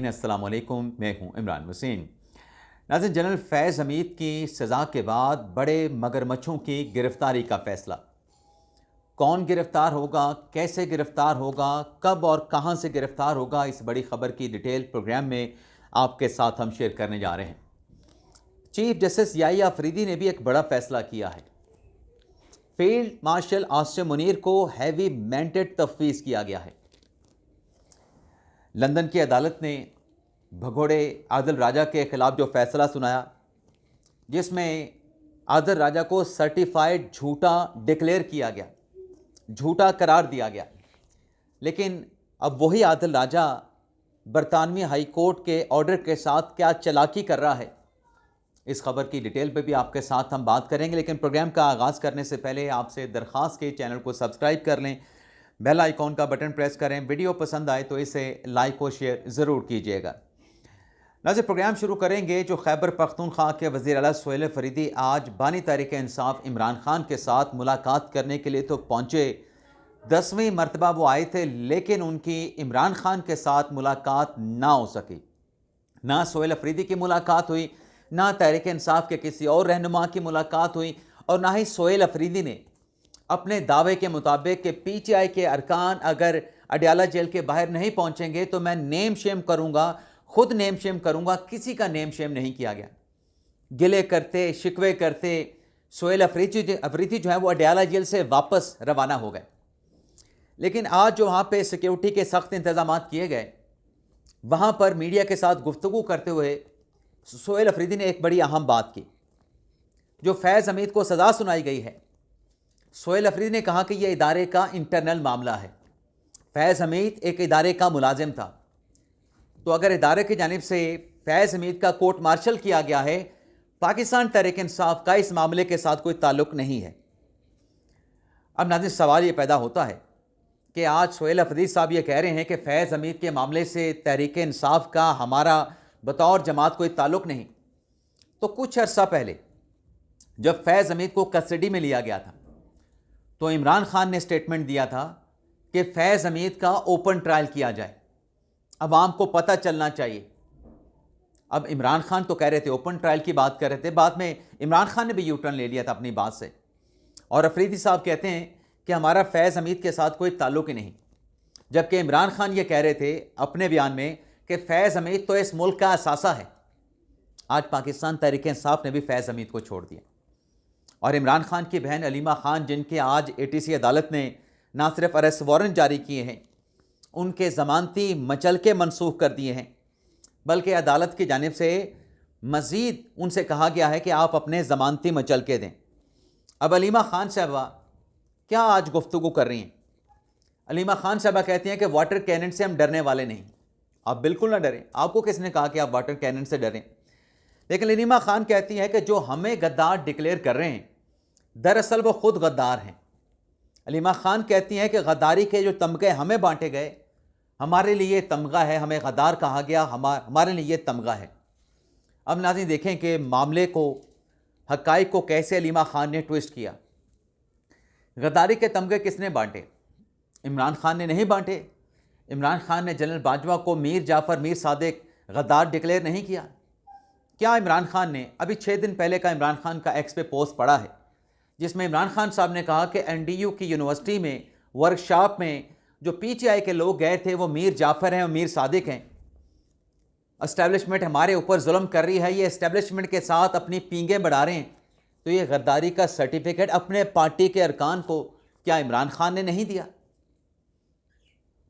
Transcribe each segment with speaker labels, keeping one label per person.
Speaker 1: अस्सलाम वालेकुम, मैं हूं इमरान वसीम। नाज़रीन, जनरल फैज़ हमीद की सज़ा के बाद बड़े मगरमच्छों की गिरफ्तारी का फैसला। कौन गिरफ्तार होगा, कैसे गिरफ्तार होगा, कब और कहां से गिरफ्तार होगा, इस बड़ी खबर की डिटेल प्रोग्राम में आपके साथ हम शेयर करने जा रहे हैं। चीफ जस्टिस याहिया अफरीदी ने भी एक बड़ा फैसला किया है। फील्ड मार्शल आसिम मुनीर को हैवी मेंटेड तफवीज़ किया गया है। लंदन की अदालत ने भगोड़े आदिल राजा के खिलाफ जो फैसला सुनाया, जिसमें आदिल राजा को सर्टिफाइड झूठा डिक्लेयर किया गया, झूठा करार दिया गया। लेकिन अब वही आदिल राजा बरतानवी हाई कोर्ट के ऑर्डर के साथ क्या चालाकी कर रहा है, इस खबर की डिटेल पे भी आपके साथ हम बात करेंगे। लेकिन प्रोग्राम का आगाज़ करने से पहले आपसे दरख्वास्त के चैनल को सब्सक्राइब कर लें, बेल आइकॉन का बटन प्रेस करें। वीडियो पसंद आए तो इसे लाइक और शेयर ज़रूर कीजिएगा। नाज़रीन, प्रोग्राम शुरू करेंगे। जो खैबर पख्तूनख्वा के वज़ीर आला सोहेल अफरीदी आज बानी तहरीक इंसाफ इमरान खान के साथ मुलाकात करने के लिए तो पहुँचे। 10वीं मरतबा वो आए थे, लेकिन उनकी इमरान खान के साथ मुलाकात ना हो सकी। ना सोहेल अफरीदी की मुलाकात हुई, ना तहरीक इंसाफ के किसी और रहनुमा की मुलाकात हुई, और ना ही सोहेल अफरीदी ने अपने दावे के मुताबिक कि पीटीआई के अरकान अगर अडयाला जेल के बाहर नहीं पहुंचेंगे तो मैं नेम शेम करूंगा, खुद नेम शेम करूंगा, किसी का नेम शेम नहीं किया गया। गिले करते, शिकवे करते सोहेल अफरीदी जो है वो अडयाला जेल से वापस रवाना हो गए। लेकिन आज जो वहाँ पे सिक्योरिटी के सख्त इंतजाम किए गए, वहाँ पर मीडिया के साथ गुफ्तगू करते हुए सोहेल अफरीदी ने एक बड़ी अहम बात की। जो फैज़ हमीद को सज़ा सुनाई गई है, सोहेल अफरीदी ने कहा कि यह इदारे का इंटरनल मामला है। फैज़ हमीद एक इदारे का मुलाजिम था, तो अगर इदारे की जानिब से फैज़ हमीद का कोर्ट मार्शल किया गया है, पाकिस्तान तहरीक इंसाफ का इस मामले के साथ कोई ताल्लुक़ नहीं है। अब नाज़रीन, सवाल ये पैदा होता है कि आज सोहेल अफरीदी साहब ये कह रहे हैं कि फैज़ हमीद के मामले से तहरीक इंसाफ का हमारा बतौर जमात कोई ताल्लुक़ नहीं। तो कुछ अर्सा पहले जब फैज़ हमीद को कस्टडी में लिया गया था, तो इमरान खान ने स्टेटमेंट दिया था कि फैज़ हमीद का ओपन ट्रायल किया जाए, अवाम को पता चलना चाहिए। अब इमरान खान तो कह रहे थे, ओपन ट्रायल की बात कर रहे थे, बाद में इमरान खान ने भी यू टर्न ले लिया था अपनी बात से, और अफरीदी साहब कहते हैं कि हमारा फैज़ हमीद के साथ कोई ताल्लुक़ ही नहीं। जबकि इमरान खान ये कह रहे थे अपने बयान में कि फैज़ हमीद तो इस मुल्क का असासा है। आज पाकिस्तान तहरीक इंसाफ ने भी फैज़ हमीद को छोड़ दिया, और इमरान खान की बहन अलीमा खान, जिनके आज एटीसी अदालत ने ना सिर्फ अरेस्ट वारंट जारी किए हैं, उनके ज़मानती मचलके मनसूख कर दिए हैं, बल्कि अदालत की जानिब से मज़ीद उनसे कहा गया है कि आप अपने ज़मानती मचलके दें। अब अलीमा खान साहबा क्या आज गुफ्तगू कर रही हैं। अलीमा खान साहबा कहती हैं कि वाटर कैनन से हम डरने वाले नहीं। आप बिल्कुल ना डरें, आपको किसने कहा कि आप वाटर कैनन से डरें। लेकिन अलीमा खान कहती है कि जो हमें गद्दार डिक्लेयर कर रहे हैं, दरअसल वो खुद गद्दार हैं। अलीमा खान कहती हैं कि गद्दारी के जो तमगे हमें बांटे गए, हमारे लिए तमगा है, हमें गद्दार कहा गया, हमारे लिए तमगा है। अब नाज़रीन देखें कि मामले को, हक़ाइक़ को कैसे अलीमा खान ने ट्विस्ट किया। गद्दारी के तमगे किसने बांटे? इमरान खान ने नहीं बांटे। इमरान खान ने जनरल बाजवा को मीर जाफ़र, मीर सादिक गद्दार डिक्लेयर नहीं किया। क्या इमरान खान ने, अभी 6 दिन पहले का इमरान खान का एक्स पे पोस्ट पड़ा है, जिसमें इमरान खान साहब ने कहा कि एनडीयू की यूनिवर्सिटी में वर्कशॉप में जो पीटीआई के लोग गए थे वो मीर जाफ़र हैं और मीर सादिक हैं। एस्टेब्लिशमेंट हमारे ऊपर जुल्म कर रही है, ये एस्टेब्लिशमेंट के साथ अपनी पींगें बढ़ा रहे हैं। तो ये गद्दारी का सर्टिफिकेट अपने पार्टी के अरकान को क्या इमरान खान ने नहीं दिया?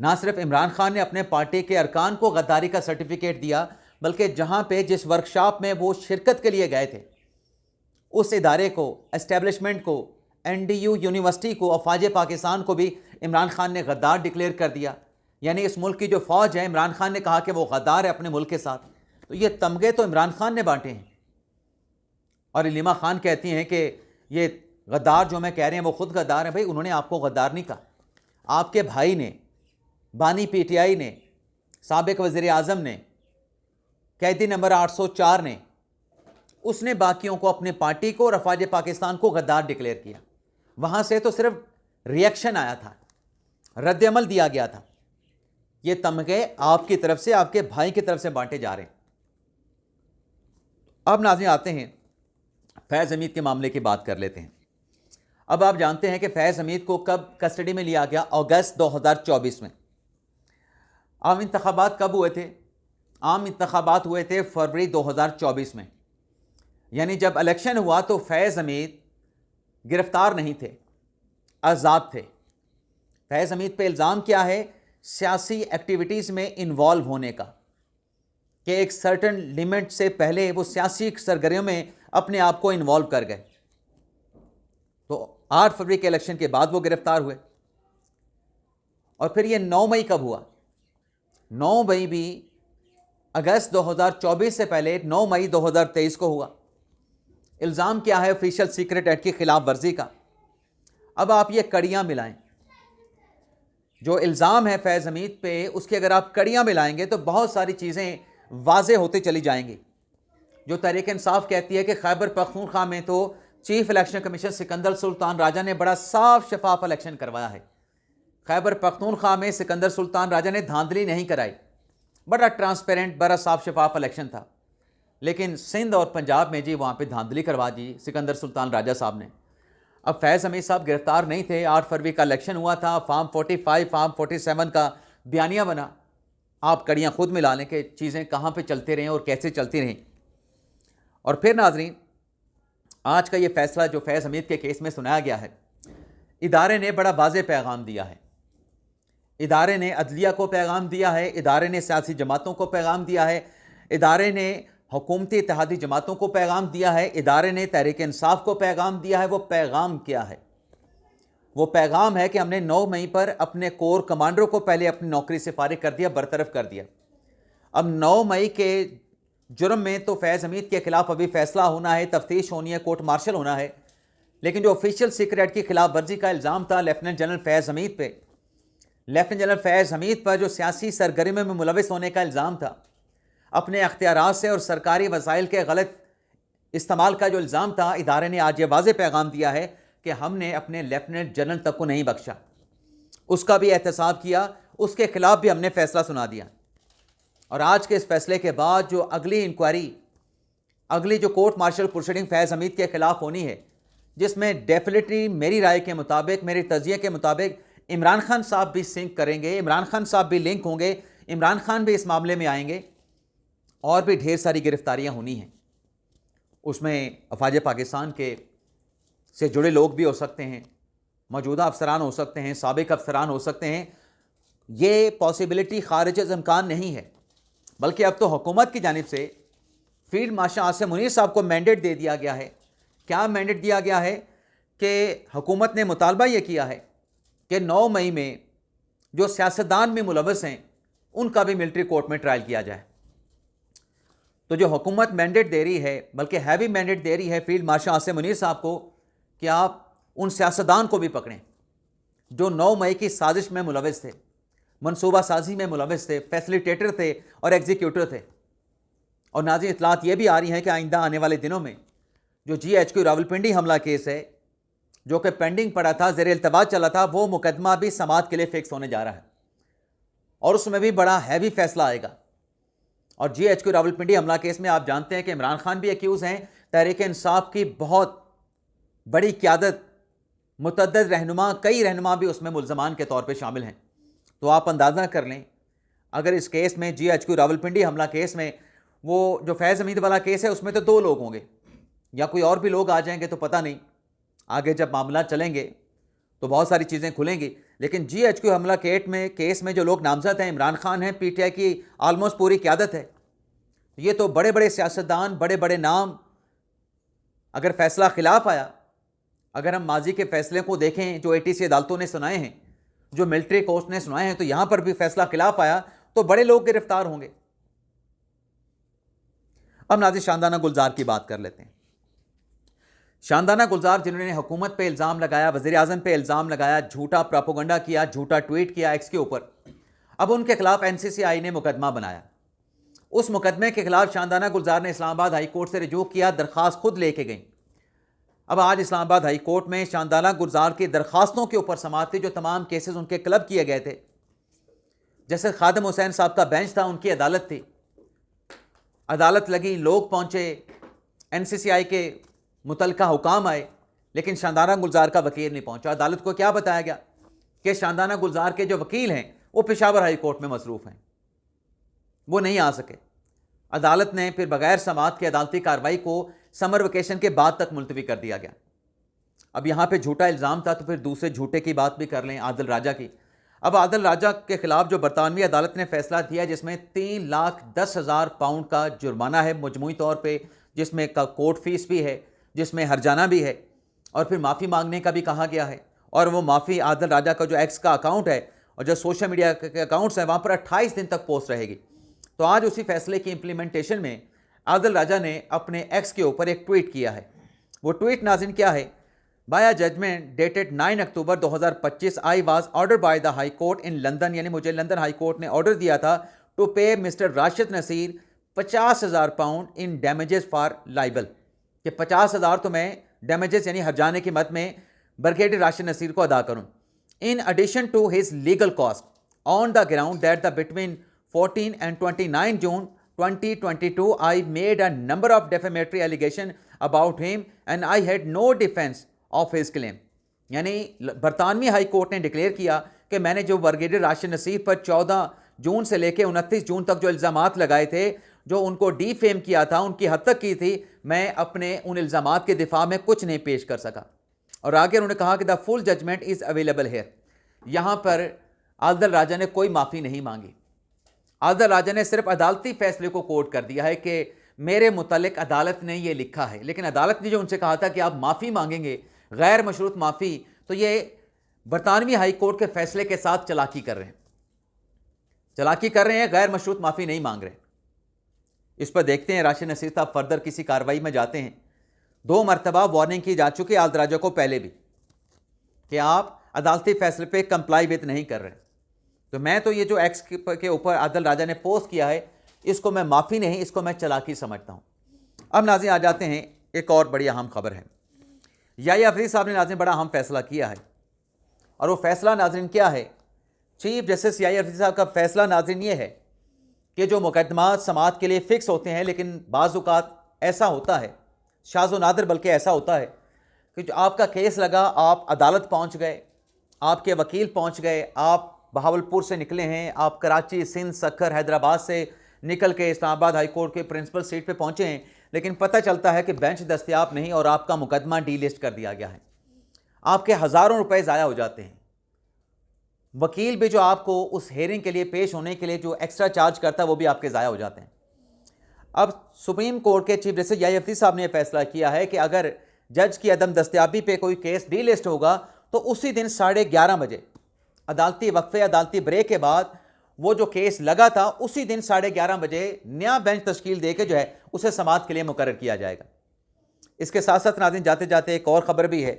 Speaker 1: ना सिर्फ इमरान खान ने अपने पार्टी के अरकान को गद्दारी का सर्टिफिकेट दिया, बल्कि जहां पे जिस वर्कशॉप में वो शिरकत के लिए गए थे, उस इदारे को, एस्टेब्लिशमेंट को, एनडीयू यूनिवर्सिटी को, अफवाज पाकिस्तान को भी इमरान खान ने गद्दार डिक्लेयर कर दिया। यानी इस मुल्क की जो फ़ौज है, इमरान खान ने कहा कि वो गद्दार है अपने मुल्क के साथ। तो ये तमगे तो इमरान खान ने बांटे हैं। और अलीमा खान कहती हैं कि ये गद्दार जो मैं कह रहे हैं वो खुद गद्दार हैं। भाई, उन्होंने आपको गद्दार नहीं कहा, आपके भाई ने, बानी पीटीआई ने, साबिक वज़ीर आज़म ने, कैदी नंबर 804 ने, उसने बाकियों को, अपने पार्टी को और अफवाज पाकिस्तान को गद्दार डिक्लेयर किया। वहाँ से तो सिर्फ रिएक्शन आया था, रद्द अमल दिया गया था। ये तमगे आपकी तरफ से, आपके भाई की तरफ से बांटे जा रहे हैं। अब नाज़रीन आते हैं फैज़ हमीद के मामले की बात कर लेते हैं। अब आप जानते हैं कि फैज़ हमीद को कब कस्टडी में लिया गया? अगस्त 2024 में। आम इंतखाबात कब हुए थे? आम इंतखाबात हुए थे फरवरी 2024 में। यानी जब इलेक्शन हुआ तो फैज़ हमीद गिरफ्तार नहीं थे, आज़ाद थे। फैज़ हमीद पे इल्ज़ाम क्या है? सियासी एक्टिविटीज़ में इन्वॉल्व होने का, कि एक सर्टन लिमिट से पहले वो सियासी सरगर्मियों में अपने आप को इन्वॉल्व कर गए। तो 8 फरवरी के इलेक्शन के बाद वो गिरफ्तार हुए। और फिर ये 9 मई कब हुआ? 9 मई भी अगस्त 2024 से पहले 9 मई 2023 को हुआ। इल्ज़ाम क्या है? ऑफिशियल सीक्रेट एक्ट की खिलाफ वर्जी का। अब आप ये कड़ियाँ मिलाएं, जो इल्ज़ाम है फैज़ हमीद पे, उसकी अगर आप कड़ियाँ मिलाएंगे तो बहुत सारी चीज़ें वाज़े होते चली जाएंगी। जो तहरीक इंसाफ कहती है कि खैबर पख्तूनख्वा में तो chief election commission Sikandar Sultan Raja ने बड़ा साफ शफाफ इलेक्शन करवाया है। खैबर पख्तूनख्वा में सिकंदर सुल्तान राजा ने धांधली नहीं कराई, बड़ा ट्रांसपेरेंट, बड़ा साफ शफाफ इलेक्शन था। लेकिन सिंध और पंजाब में जी वहाँ पे धांधली करवा दी सिकंदर सुल्तान राजा साहब ने। अब फैज़ हमीद साहब गिरफ्तार नहीं थे, 8 फरवरी का इलेक्शन हुआ था, फार्म 45, फार्म 47 का बयानिया बना। आप कड़ियाँ खुद मिला लें कि चीज़ें कहाँ पे चलते रहें और कैसे चलती रहें। और फिर नाजरीन, आज का ये फैसला जो फैज़ हमीद के केस में सुनाया गया है, इदारे ने बड़ा वाज़ेह पैगाम दिया है। इदारे ने अदलिया को पैगाम दिया है, इदारे ने सियासी जमातों को पैगाम दिया है, इदारे ने हुकूमती इत्तेहादी जमातों को पैगाम दिया है, इदारे ने तहरीक इंसाफ को पैगाम दिया है। वो पैगाम क्या है? वो पैगाम है कि हमने 9 मई पर अपने कोर कमांडरों को पहले अपनी नौकरी से फारिग कर दिया, बरतरफ कर दिया। अब 9 मई के जुर्म में तो फैज़ हमीद के खिलाफ अभी फैसला होना है, तफ्तीश होनी है, कोर्ट मार्शल होना है। लेकिन जो ऑफिशियल सीक्रेट की खिलाफ वर्जी का इल्ज़ाम था लेफ्टिनेंट जनरल फैज़ हमीद पे, लेफ्टिनेंट जनरल फैज़ हमीद पर जो सियासी सरगर्मियों में मुलविस होने का इल्ज़ाम था, अपने अख्तियारात से और सरकारी वसाइल के गलत इस्तेमाल का जो इल्ज़ाम था, इदारे ने आज ये वाज़ेह पैगाम दिया है कि हमने अपने लेफ्टिनेंट जनरल तक को नहीं बख्शा, उसका भी एहतसाब किया, उसके खिलाफ भी हमने फैसला सुना दिया। और आज के इस फैसले के बाद जो अगली इंक्वायरी, अगली जो कोर्ट मार्शल प्रोसीडिंग फैज़ हमीद के खिलाफ होनी है, जिसमें डेफिनेटली मेरी राय के मुताबिक, मेरे तजिए के मुताबिक इमरान खान साहब भी सिंक करेंगे, इमरान खान साहब भी लिंक होंगे, इमरान खान भी इस मामले में आएंगे, और भी ढेर सारी गिरफ्तारियां होनी हैं। उसमें अफवाज पाकिस्तान के से जुड़े लोग भी हो सकते हैं, मौजूदा अफसरान हो सकते हैं, साबिक अफसरान हो सकते हैं। ये पॉसिबिलिटी खारिज इम्कान नहीं है, बल्कि अब तो हुकूमत की जानिब से फील्ड मार्शल आसिम मुनीर साहब को मैंडेट दे दिया गया है। क्या मैंडेट दिया गया है? कि हुकूमत ने मुतालबा ये किया है कि 9 मई में जो सियासतदान में मुलविस हैं उनका भी मिलिट्री कोर्ट में ट्रायल किया जाए। तो जो हुकूमत मैंडेट दे रही है, बल्कि हैवी मैंडेट दे रही है फील्ड मार्शल आसिम मुनीर साहब को कि आप उन सियासतदान को भी पकड़ें जो 9 मई की साजिश में मुलविस थे, मनसूबा साजी में मुलविस थे, फैसिलिटेटर थे और एग्जीक्यूटर थे। और नाज़रीन, इतलात ये भी आ रही हैं कि आइंदा आने वाले दिनों में जो GHQ रावलपिंडी हमला केस है, जो कि पेंडिंग पड़ा था, ज़ेर इल्तवाज चला था, वो मुकदमा भी समाअत के लिए फिक्स होने जा रहा है और उसमें भी बड़ा हैवी फैसला आएगा। और GHQ रावलपिंडी हमला केस में आप जानते हैं कि इमरान खान भी एक्यूज़ हैं, तहरीक इंसाफ की बहुत बड़ी क़यादत, मुतअद्दिद रहनुमा, कई रहनुमा भी उसमें मुल्ज़मान के तौर पे शामिल हैं। तो आप अंदाज़ा कर लें, अगर इस केस में GHQ रावलपिंडी हमला केस में, वो जो फैज़ हमीद वाला केस है उसमें तो 2 लोग होंगे या कोई और भी लोग आ जाएंगे, तो पता नहीं, आगे जब मामला चलेंगे तो बहुत सारी चीज़ें खुलेंगी। लेकिन GHQ हमला केस में जो लोग नामजद हैं, इमरान खान हैं, PTI की आलमोस्ट पूरी क़यादत है। ये तो बड़े बड़े सियासतदान, बड़े बड़े नाम, अगर फैसला खिलाफ आया, अगर हम माजी के फैसले को देखें जो ATC अदालतों ने सुनाए हैं, जो मिलिट्री कोर्ट ने सुनाए हैं, तो यहाँ पर भी फैसला खिलाफ आया तो बड़े लोग गिरफ्तार होंगे। अब नाज़रीन, शानदाना गुलजार की बात कर लेते हैं। शानदाना गुलजार, जिन्होंने हुकूमत पे इल्ज़ाम लगाया, वज़ीर आज़म पे इल्ज़ाम लगाया, झूठा प्रोपेगेंडा किया, झूठा ट्वीट किया एक्स के ऊपर, अब उनके खिलाफ NCCI ने मुकदमा बनाया। उस मुकदमे के खिलाफ शानदाना गुलजार ने इस्लामाबाद हाई कोर्ट से रुजू किया, दरख्वास्त खुद लेके गई। अब आज इस्लामाबाद हाई कोर्ट में शानदाना गुलजार की दरख्वास्तों के ऊपर समाअत थी, जो तमाम केसेस उनके क्लब किए गए थे। जैसे खादिम हुसैन साहब का बेंच था, उनकी अदालत थी, अदालत लगी, लोग पहुंचे, NCCI के मुतलका हुकाम आए, लेकिन शानदाना गुलजार का वकील नहीं पहुंचा। अदालत को क्या बताया गया कि शानदाना गुलजार के जो वकील हैं वो पेशावर हाई कोर्ट में मसरूफ़ हैं, वो नहीं आ सके। अदालत ने फिर बगैर समाअत की अदालती कार्रवाई को समर वेकेशन के बाद तक मुलतवी कर दिया गया। अब यहाँ पे झूठा इल्ज़ाम था, तो फिर दूसरे झूठे की बात भी कर लें, आदिल राजा की। अब आदिल राजा के खिलाफ जो बरतानवी अदालत ने फैसला दिया, जिसमें 3,10,000 पाउंड का जुर्माना है मजमूई तौर पे, जिसमें कोर्ट फीस भी है, जिसमें हरजाना भी है, और फिर माफ़ी मांगने का भी कहा गया है। और वो माफ़ी आदिल राजा का जो एक्स का अकाउंट है और जो सोशल मीडिया के अकाउंट्स हैं, वहाँ पर 28 दिन तक पोस्ट रहेगी। तो आज उसी फैसले की इम्प्लीमेंटेशन में आदिल राजा ने अपने एक्स के ऊपर एक ट्वीट किया है। वो ट्वीट नाज़रीन क्या है? By judgment dated 9 October 2025 I was order by the High Court in London, यानी मुझे लंदन हाई कोर्ट ने ऑर्डर दिया था to pay Mister Rashid Naseer 50,000 pound in damages for libel, कि 50,000 तो मैं डैमेजेस यानी हर्जाने की मद में ब्रिगेडियर राशिद नसीर को अदा करूं। In addition to his legal cost on the ground that the between 14 and 29 June 2022 I made a number of defamatory allegations about him and I had no defense of his claim। यानी बरतानवी high Court ने declare किया कि मैंने जो brigadier Rashid Naseer पर 14 जून से लेकर 29 जून तक जो इल्ज़ामात लगाए थे, जो उनको डीफेम किया था, उनकी हद तक की थी, मैं अपने उन इल्ज़ामात के दिफा में कुछ नहीं पेश कर सका। और आगे उन्होंने कहा कि the full judgment is available here. यहाँ पर आदिल राजा ने कोई माफ़ी नहीं मांगी। आदिल राजा ने सिर्फ अदालती फैसले को कोट कर दिया है कि मेरे मुतालिक अदालत ने ये लिखा है, लेकिन अदालत ने जो उनसे कहा था कि आप माफ़ी मांगेंगे, गैर मशरूत माफ़ी, तो ये बरतानवी हाई कोर्ट के फैसले के साथ चालाकी कर रहे हैं, गैर मशरूत माफ़ी नहीं मांग रहे। इस पर देखते हैं राशिद नसीर साहब फर्दर किसी कार्रवाई में जाते हैं। 2 मरतबा वार्निंग की जा चुकी है आदिल राजा को पहले भी कि आप अदालती फैसले पे कंप्लाई विद नहीं कर रहे। तो मैं तो ये जो एक्स के ऊपर आदिल राजा ने पोस्ट किया है, इसको मैं माफ़ी नहीं, इसको मैं चालाकी समझता हूँ। अब नाज़रीन आ जाते हैं, एक और बड़ी अहम खबर है। याहिया अफरीदी साहब ने नाज़रीन बड़ा अहम फैसला किया है, और वो फैसला नाज़रीन क्या है? चीफ जस्टिस याहिया अफरीदी साहब का फैसला नाज़रीन ये है कि जो मुकदमात समाअत के लिए फ़िक्स होते हैं, लेकिन बाज़ औक़ात ऐसा होता है, शाज़ व नादिर बल्कि ऐसा होता है कि जो आपका केस लगा, आप अदालत पहुँच गए, आपके वकील पहुँच गए, आप बहावलपुर से निकले हैं, आप कराची, सिंध, सक्खर, हैदराबाद से निकल के इस्लामाबाद हाई कोर्ट के प्रिंसिपल सीट पे पहुंचे हैं, लेकिन पता चलता है कि बेंच दस्तयाब नहीं और आपका मुकदमा डीलिस्ट कर दिया गया है। आपके हज़ारों रुपए ज़ाया हो जाते हैं। वकील भी जो आपको उस हेयरिंग के लिए पेश होने के लिए जो एक्स्ट्रा चार्ज करता है, वो भी आपके ज़ाया हो जाते हैं। अब सुप्रीम कोर्ट के चीफ जस्टिस याहिया अफरीदी साहब ने फैसला किया है कि अगर जज की अदम दस्तयाबी पे कोई केस डीलिस्ट होगा, तो उसी दिन 11:30 बजे अदालती वक्फे, अदालती ब्रेक के बाद वो जो केस लगा था, उसी दिन 11:30 बजे नया बेंच तश्कील दे के जो है उसे समाअत के लिए मुकर्रर किया जाएगा। इसके साथ साथ नाज़रीन जाते जाते एक और ख़बर भी है।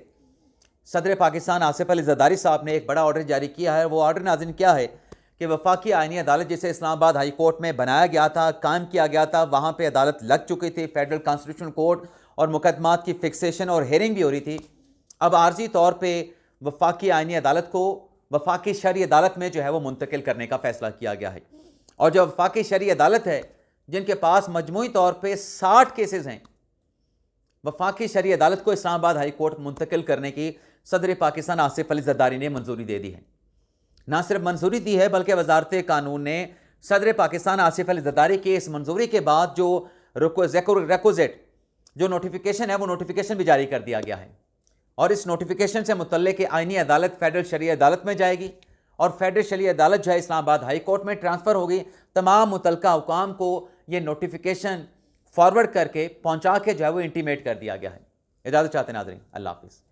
Speaker 1: सदर पाकिस्तान आसिफ अली ज़रदारी साहब ने एक बड़ा ऑर्डर जारी किया है। वो ऑर्डर नाज़रीन क्या है कि वफाकी आइनी अदालत जिसे इस्लामाबाद हाई कोर्ट में बनाया गया था, कायम किया गया था, वहाँ पर अदालत लग चुकी थी, फेडरल कॉन्स्टिट्यूशन कोर्ट, और मुकदमात की फिक्सेशन और हेयरिंग भी हो रही थी। अब आर्जी तौर पर वफाकी आइनी अदालत को वफाकी शरई अदालत में जो है वो मुंतकिल करने का फ़ैसला किया गया है। और जो वफाकी शरई अदालत है, जिनके पास मजमूई तौर पे 60 केसेस हैं, वफाकी शरई अदालत को इस्लामाबाद हाई कोर्ट मुंतकिल करने की सदर पाकिस्तान आसिफ अली ज़रदारी ने मंजूरी दे दी है। ना सिर्फ मंजूरी दी है, बल्कि वजारत कानून ने सदर पाकिस्तान आसिफ अली ज़रदारी की इस मंजूरी के बाद जो रिक्विज़िट जो नोटिफिकेशन है, वो नोटिफिकेशन भी जारी कर दिया गया है। और इस नोटिफिकेशन से मुतल्लिक़ आइनी अदालत फेडरल शरई अदालत में जाएगी, और फेडरल शरई अदालत जो है इस्लामाबाद हाई कोर्ट में ट्रांसफ़र होगी। तमाम मुतल्लिक़ा हुकाम को ये नोटिफिकेशन फॉरवर्ड करके पहुँचा के जो है वो इंटीमेट कर दिया गया है। इजाज़त चाहते नाज़रीन, अल्लाह हाफ़िज़।